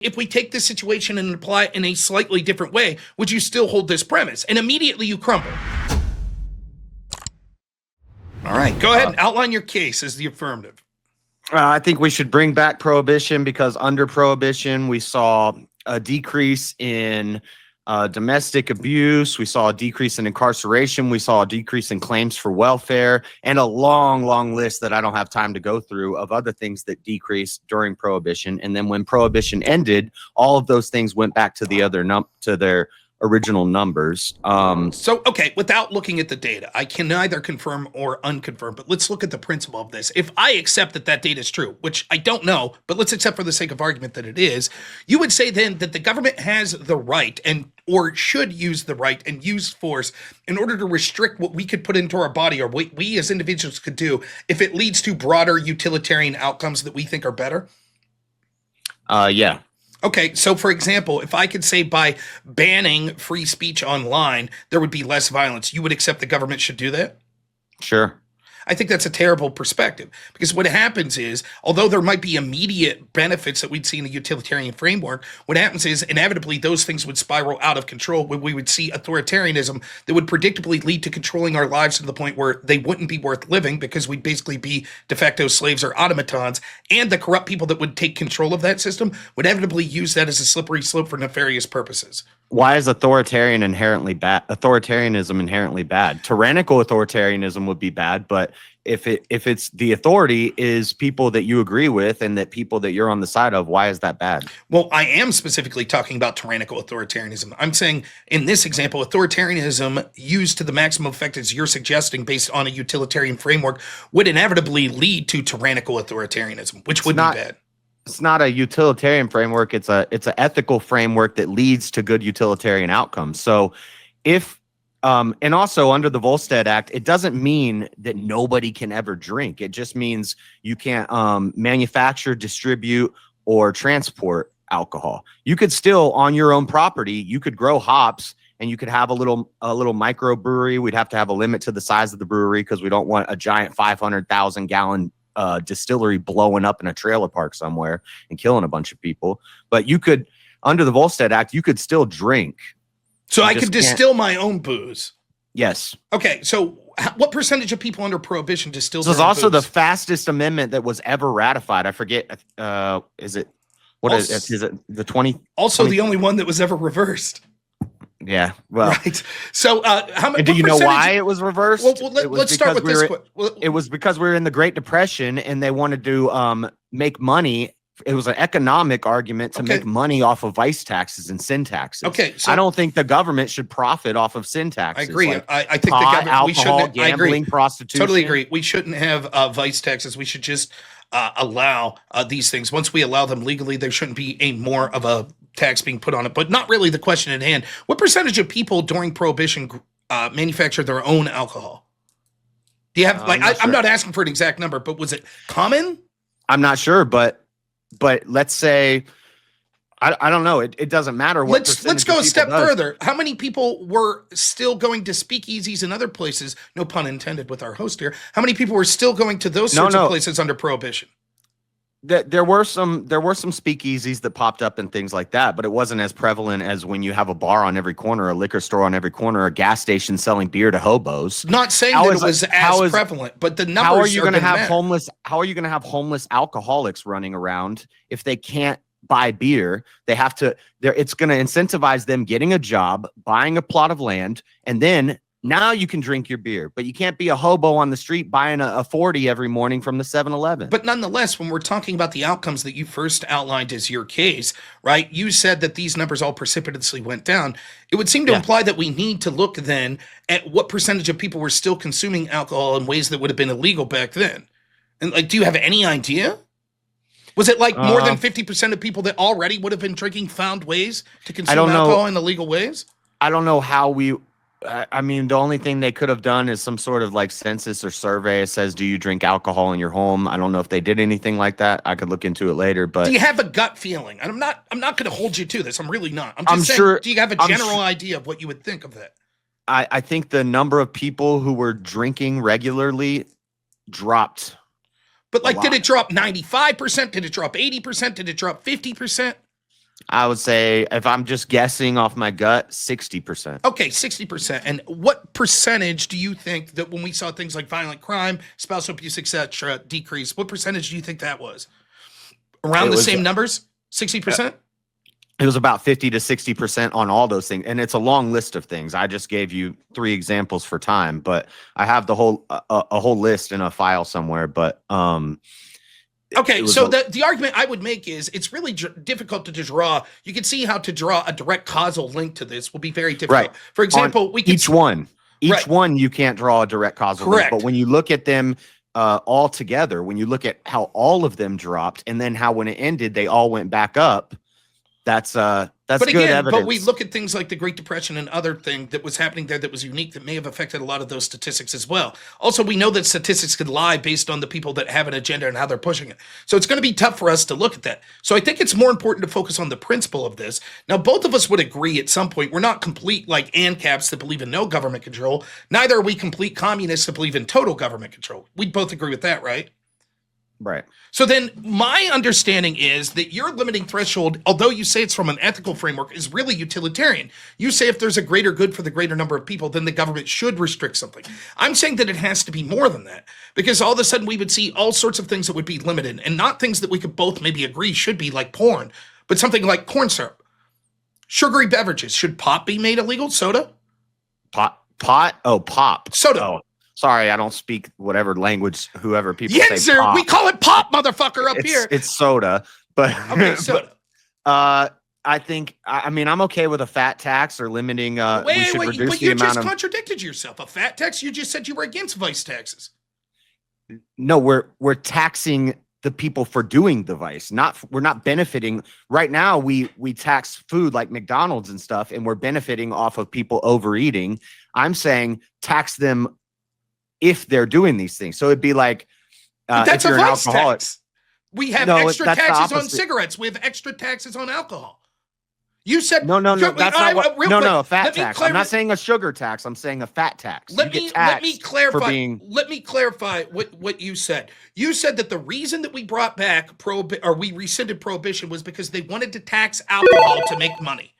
if we take this situation and apply it in a slightly different way, would you still hold this premise? And immediately you crumble. All right, go ahead and outline your case as the affirmative. I think we should bring back Prohibition because under Prohibition, we saw a decrease in domestic abuse. We saw a decrease in incarceration. We saw a decrease in claims for welfare and a long, long list that I don't have time to go through of other things that decreased during Prohibition. And then when Prohibition ended, all of those things went back to the other to their original numbers. So, okay, without looking at the data, I can neither confirm or unconfirm, but let's look at the principle of this. If I accept that that data is true, which I don't know, but let's accept for the sake of argument that it is, you would say then that the government has the right or should use the right and use force in order to restrict what we could put into our body or what we as individuals could do if it leads to broader utilitarian outcomes that we think are better? Yeah. Okay, so for example, if I could say by banning free speech online, there would be less violence, you would accept the government should do that? Sure. I think that's a terrible perspective because what happens is, although there might be immediate benefits that we'd see in a utilitarian framework, what happens is inevitably those things would spiral out of control when we would see authoritarianism that would predictably lead to controlling our lives to the point where they wouldn't be worth living because we'd basically be de facto slaves or automatons, and the corrupt people that would take control of that system would inevitably use that as a slippery slope for nefarious purposes. Why is authoritarianism inherently bad? Tyrannical authoritarianism would be bad, but if it's the authority is people that you agree with and that people that you're on the side of, why is that bad? Well, I am specifically talking about tyrannical authoritarianism. I'm saying in this example, authoritarianism used to the maximum effect as you're suggesting based on a utilitarian framework would inevitably lead to tyrannical authoritarianism, which would be bad. It's not a utilitarian framework. It's an ethical framework that leads to good utilitarian outcomes. So if and also under the Volstead Act, it doesn't mean that nobody can ever drink. It just means you can't manufacture, distribute, or transport alcohol. You could still, on your own property, you could grow hops and you could have a little microbrewery. We'd have to have a limit to the size of the brewery because we don't want a giant 500,000 gallon distillery blowing up in a trailer park somewhere and killing a bunch of people. But you could, under the Volstead Act, you could still drink. So I could distill my own booze. Yes. Okay. So what percentage of people under Prohibition distill? This is also the fastest amendment that was ever ratified. I forget. Is it the 20? Also, the only one that was ever reversed. Yeah. Well, right. So, how much? Do you know why it was reversed? Well, let's start with this. It was because we were in the Great Depression and they wanted to make money. It was an economic argument to make money off of vice taxes and sin taxes. Okay, so I don't think the government should profit off of sin taxes. I agree. Like I think the government, alcohol, shouldn't. Gambling, I agree. Prostitution. Totally agree. We shouldn't have vice taxes. We should just allow these things. Once we allow them legally, there shouldn't be a more of a tax being put on it. But not really the question at hand. What percentage of people during Prohibition manufactured their own alcohol? Do you have I'm not asking for an exact number, but was it common? I'm not sure, but let's say, I don't know. It doesn't matter what. Let's go a step further. How many people were still going to speakeasies and other places? No pun intended with our host here. How many people were still going to those sorts of places under Prohibition? There were some speakeasies that popped up and things like that, but it wasn't as prevalent as when you have a bar on every corner, a liquor store on every corner, a gas station selling beer to hobos. Not saying that it was as prevalent, but the numbers. How are you going to have homeless? How are you going to have homeless alcoholics running around if they can't buy beer? They have to. It's going to incentivize them getting a job, buying a plot of land, and then. Now you can drink your beer, but you can't be a hobo on the street buying a 40 every morning from the 7-Eleven. But nonetheless, when we're talking about the outcomes that you first outlined as your case, right, you said that these numbers all precipitously went down. It would seem to imply that we need to look then at what percentage of people were still consuming alcohol in ways that would have been illegal back then. And do you have any idea? Was it more than 50% of people that already would have been drinking found ways to consume alcohol in illegal ways? I don't know how we... I mean, the only thing they could have done is some sort of census or survey. It says, do you drink alcohol in your home? I don't know if they did anything like that. I could look into it later, but do you have a gut feeling? And I'm not going to hold you to this. I'm really not. I'm just saying, do you have a general idea of what you would think of that? I think the number of people who were drinking regularly dropped. But did it drop 95%? Did it drop 80%? Did it drop 50%? I would say, if I'm just guessing off my gut, 60%. Okay, 60%. And what percentage do you think that when we saw things like violent crime, spousal abuse, etc., decrease, what percentage do you think that was? Around It the was same numbers? 60%? it was about 50 to 60% on all those things, and it's a long list of things. I just gave you 3 examples for time, but I have the whole a whole list in a file somewhere. But Okay, so the argument I would make is it's really difficult to draw. You can see how to draw a direct causal link to this will be very difficult. Right. For example, we can each one you can't draw a direct causal link, but when you look at them all together, when you look at how all of them dropped and then how when it ended they all went back up, that's good evidence. But we look at things like the Great Depression and other thing that was happening there that was unique that may have affected a lot of those statistics as well. Also, we know that statistics can lie based on the people that have an agenda and how they're pushing it. So it's going to be tough for us to look at that. So I think it's more important to focus on the principle of this. Now, both of us would agree at some point we're not complete like ANCAPs that believe in no government control. Neither are we complete communists that believe in total government control. We'd both agree with that, right? Right. So then my understanding is that your limiting threshold, although you say it's from an ethical framework, is really utilitarian. You say if there's a greater good for the greater number of people, then the government should restrict something. I'm saying that it has to be more than that, because all of a sudden we would see all sorts of things that would be limited, and not things that we could both maybe agree should be, like porn, but something like corn syrup. Sugary beverages. Should pop be made illegal? Soda? Pot? Oh, pop. Soda. Oh. Sorry, I don't speak whatever language whoever people say. Yes, sir. Pop. We call it pop, motherfucker, up here. It's soda, but okay, soda. I think I'm okay with a fat tax or limiting. We should reduce but the you amount just of. contradicted yourself. A fat tax. You just said you were against vice taxes. No, we're taxing the people for doing the vice. We're not benefiting. Right now, we tax food like McDonald's and stuff, and we're benefiting off of people overeating. I'm saying tax them if they're doing these things. So it'd be like that's if you're a an vice alcoholic. tax. We have extra taxes on cigarettes. We have extra taxes on alcohol. You said no. That's not what. No, a fat tax. I'm not saying a sugar tax. I'm saying a fat tax. Let me clarify. Let me clarify what you said. You said that the reason that we brought back we rescinded prohibition was because they wanted to tax alcohol to make money.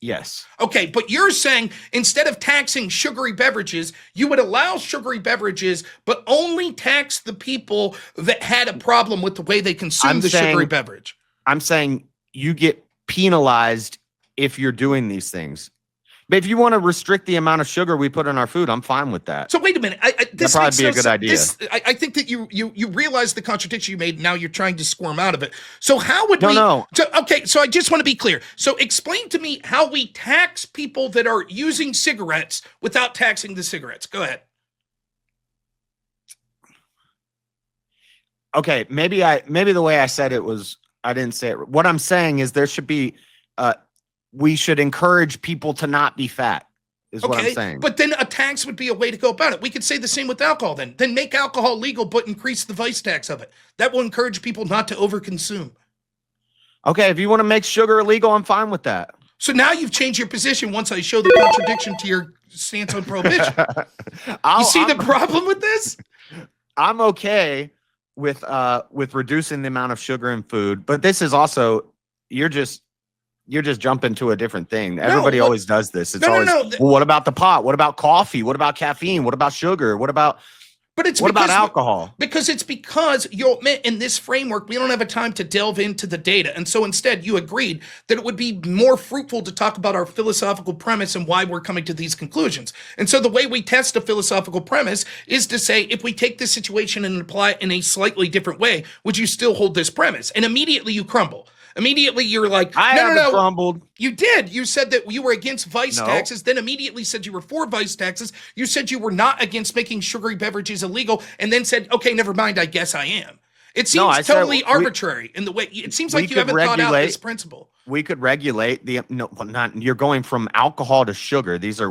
Yes. Okay, but you're saying instead of taxing sugary beverages, you would allow sugary beverages, but only tax the people that had a problem with the way they consume sugary beverage. I'm saying you get penalized if you're doing these things. But if you want to restrict the amount of sugar we put in our food, I'm fine with that. So wait a minute. This that'd probably be a good idea. I think that you realize the contradiction you made. Now you're trying to squirm out of it. So how would No. So I just want to be clear. So explain to me how we tax people that are using cigarettes without taxing the cigarettes. Go ahead. Okay, maybe the way I said it was I didn't say it. What I'm saying is there should be we should encourage people to not be fat, is what I'm saying. But then a tax would be a way to go about it. We could say the same with alcohol then. Then make alcohol legal, but increase the vice tax of it. That will encourage people not to overconsume. Okay, if you want to make sugar illegal, I'm fine with that. So now you've changed your position once I show the contradiction to your stance on prohibition. You see the problem with this? I'm okay with reducing the amount of sugar in food, but this is also you're just jumping to a different thing. Everybody always does this. It's always, well, what about the pot? What about coffee? What about caffeine? What about sugar? What about alcohol? Because in this framework, we don't have a time to delve into the data. And so instead you agreed that it would be more fruitful to talk about our philosophical premise and why we're coming to these conclusions. And so the way we test a philosophical premise is to say, if we take this situation and apply it in a slightly different way, would you still hold this premise? And immediately you crumble. Immediately you're like, no. Crumbled. You did. You said that you were against vice taxes, then immediately said you were for vice taxes. You said you were not against making sugary beverages illegal, and then said, okay, never mind, I guess I am. It seems totally arbitrary in the way it seems like you haven't thought out this principle. We could regulate you're going from alcohol to sugar. These are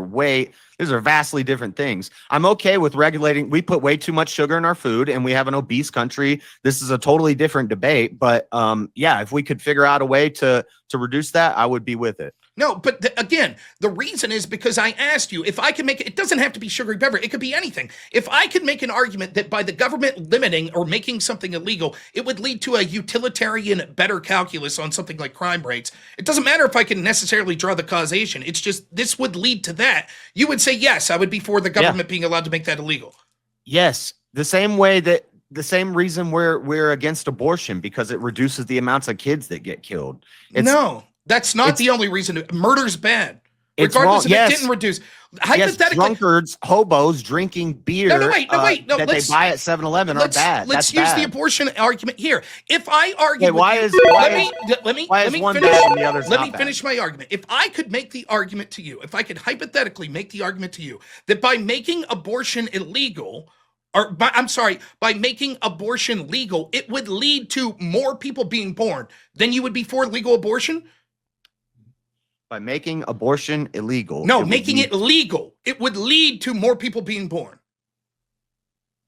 vastly different things. I'm okay with regulating. We put way too much sugar in our food and we have an obese country. This is a totally different debate, but if we could figure out a way to reduce that, I would be with it. No, but again, the reason is because I asked you if I could make it. It doesn't have to be sugary beverage. It could be anything. If I could make an argument that by the government limiting or making something illegal, it would lead to a utilitarian better calculus on something like crime rates. It doesn't matter if I can necessarily draw the causation. It's just this would lead to that. You would say yes, I would be for the government being allowed to make that illegal. Yes, the same reason we're against abortion, because it reduces the amounts of kids that get killed. No. That's not the only reason. Murder's bad. Regardless if it didn't reduce. Hypothetically, drunkards, hobos drinking beer No, that they buy at 7-Eleven are bad. Let's use the abortion argument here. If I argue, let me finish my argument. If I could make the argument to you, if I could hypothetically make the argument to you that by making abortion illegal, by making abortion legal, it would lead to more people being born, then you would be for legal abortion? By making abortion illegal. No, making it legal. It would lead to more people being born.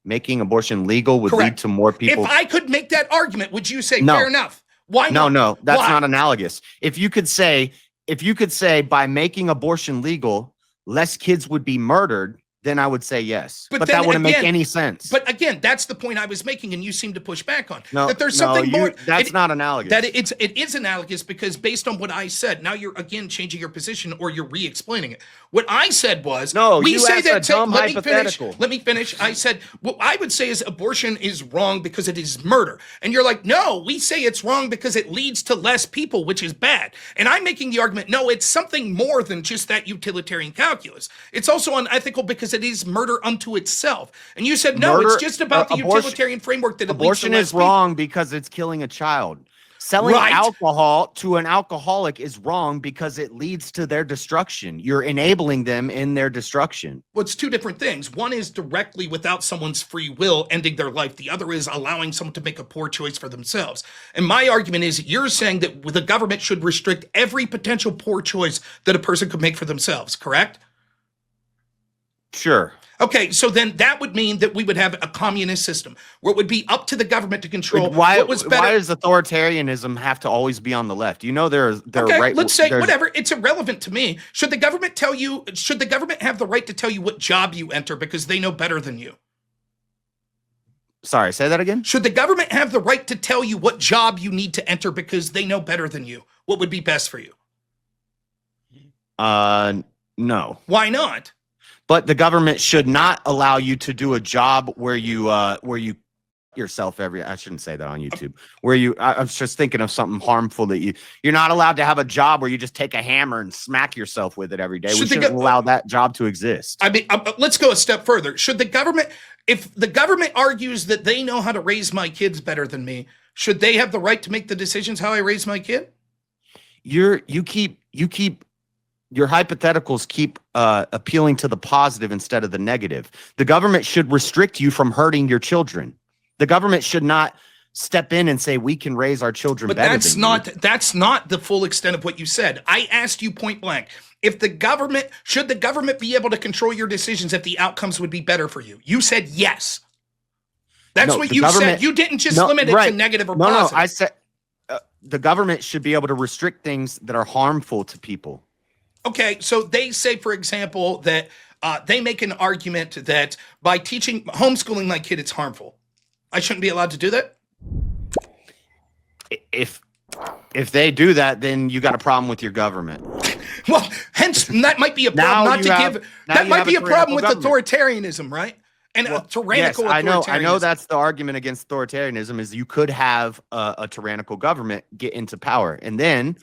Making abortion legal would lead to more people. If I could make that argument, would you say fair enough? Why not? No, that's not analogous. If you could say by making abortion legal, less kids would be murdered, then I would say yes. But that wouldn't make any sense. But again, that's the point I was making, and you seem to push back on. No, that there's something more. That's not analogous. That it is analogous because based on what I said, now you're again changing your position or you're re-explaining it. What I said was, we say that. Let me finish. I said what I would say is abortion is wrong because it is murder, and you're like, no, we say it's wrong because it leads to less people, which is bad. And I'm making the argument, no, it's something more than just that utilitarian calculus. It's also unethical because it is murder unto itself. And you said, no, it's just about the utilitarian framework that abortion is wrong because it's killing a child. Selling alcohol to an alcoholic is wrong because it leads to their destruction. You're enabling them in their destruction. Well, it's two different things. One is directly without someone's free will ending their life. The other is allowing someone to make a poor choice for themselves. And my argument is you're saying that the government should restrict every potential poor choice that a person could make for themselves, correct? Sure. Okay, so then that would mean that we would have a communist system where it would be up to the government to control what was better. Why does authoritarianism have to always be on the left? You know, let's say whatever. It's irrelevant to me. Should the government have the right to tell you what job you enter because they know better than you? Sorry, say that again? Should the government have the right to tell you what job you need to enter because they know better than you? What would be best for you? No. Why not? But the government should not allow you to do a job where you yourself I shouldn't say that on YouTube. I was just thinking of something harmful that you're not allowed to have a job where you just take a hammer and smack yourself with it every day. We shouldn't allow that job to exist. I mean, let's go a step further. Should the government, if the government argues that they know how to raise my kids better than me, should they have the right to make the decisions how I raise my kid? Your hypotheticals keep appealing to the positive instead of the negative. The government should restrict you from hurting your children. The government should not step in and say we can raise our children better. But that's not the full extent of what you said. I asked you point blank. Should the government be able to control your decisions if the outcomes would be better for you? You said yes. That's what you said. You didn't just limit it to negative or positive. No, I said the government should be able to restrict things that are harmful to people. Okay, so they say, for example, that they make an argument that by homeschooling my kid, it's harmful. I shouldn't be allowed to do that? If they do that, then you got a problem with your government. Well, hence, that might be a problem that might be a problem with authoritarianism, right? And a tyrannical authoritarianism. I know that's the argument against authoritarianism is you could have a tyrannical government get into power. And then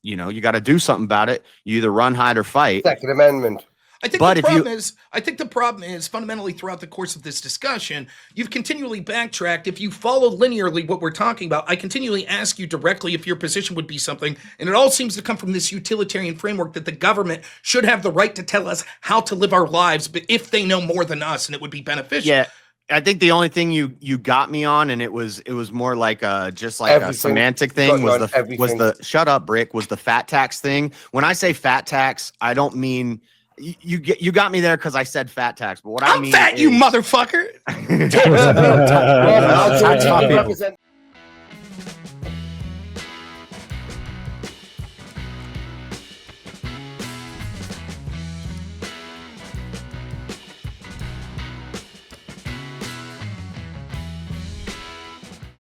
you got to do something about it. You either run, hide, or fight. Second Amendment. I think the problem is fundamentally throughout the course of this discussion, you've continually backtracked. If you follow linearly what we're talking about, I continually ask you directly if your position would be something, and it all seems to come from this utilitarian framework that the government should have the right to tell us how to live our lives, but if they know more than us, and it would be beneficial. Yeah. I think the only thing you got me on, and it was more like a semantic thing was the shut up, Brick, was the fat tax thing. When I say fat tax, I don't mean you got me there because I said fat tax, but what I mean fat, you motherfucker. Well, I'll represent